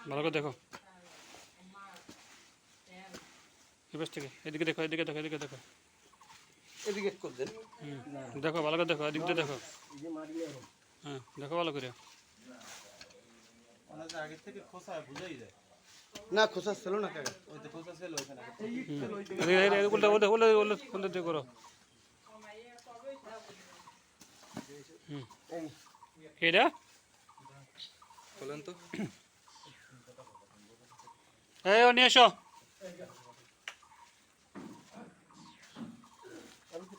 ভালো করে দেখো এপাশ থেকে এদিকে দেখো এদিকে দেখো এদিকে দেখো এদিকে করবেন দেখো ভালো করে দেখো এদিক দিয়ে দেখো হ্যাঁ দেখো ভালো করে আগে থেকে খোসা বুঝাই যায় না খোসা ছিল না কাকা ওই তো খোসা ছিল ওখানে উল্টা করো এটা বলেন তো এই ও নিয়ে এসো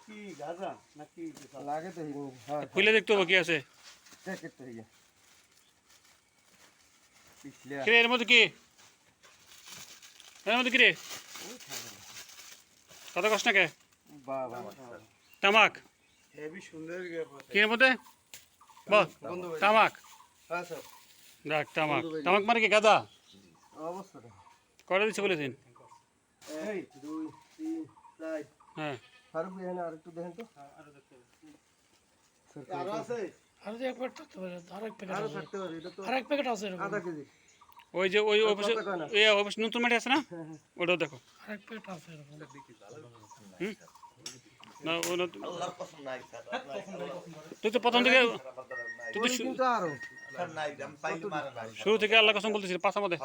কি গাজা নাকি লাগে তো হ্যাঁ খুলে দেখতে হবে কি আছে প্যাকেট তো হইয়া পিছলে কিরে এর মধ্যে কি এর মধ্যে কিরে কত কষ্ট না কে বাবা তামাক হেভি সুন্দর কি এর মধ্যে বল তামাক হ্যাঁ স্যার দেখ তামাক তামাক মানে কি গাঁদা অবস্থাটা করে দিচ্ছে বলেছেন এই 2 3 4 হ্যাঁ ফারুক এখানে আরেকটু দেখেন তো আরো আছে আর এক প্যাকেট থাকতে পারে আরেক প্যাকেট আরো আছে থাকতে পারে এটা তো আরেক প্যাকেট আছে এরকম। আধা কেজি ওই যে ওই অফিসে এই অফিস নতুন মাটি আছে না ওটাও দেখো আরেক প্যাকেট আছে এরকম। না ও তুই তো প্রথম থেকে তুই তো কিন্তু আরো শুরু থেকে আল্লাহ কসম বলতেছিস পাঁচা মধ্যে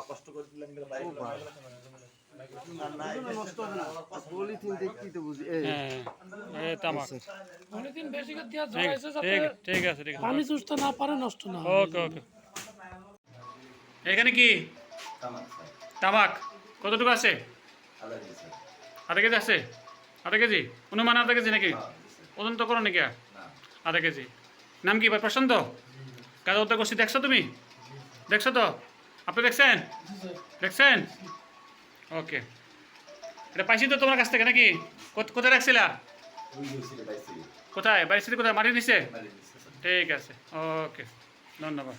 নষ্ট হবে না বলি চিন্তা কি তো বুঝি এই হ্যাঁ এই তামাক অনেকদিন বেশি করে দেওয়া ঠিক জড়াইছে যাতে ঠিক ঠিক আছে ঠিক আছে পানি চুষতে না পারে নষ্ট না হয়। ওকে ওকে এখানে কি তামাক কতটুকু আছে আধা কেজি আছে আধা কেজি অনুমান আধা কেজি নাকি ওজন তো করো নাকি আধা কেজি নাম কি ভাই প্রশান্ত কাজ উদ্যোগ করছি দেখছো তুমি দেখছো তো আপনি দেখছেন দেখছেন ওকে এটা পাইছি তো তোমার কাছ থেকে নাকি কোথায় রাখছিলা কোথায় বাড়ি কোথায় মাটির নিচে ঠিক আছে ওকে ধন্যবাদ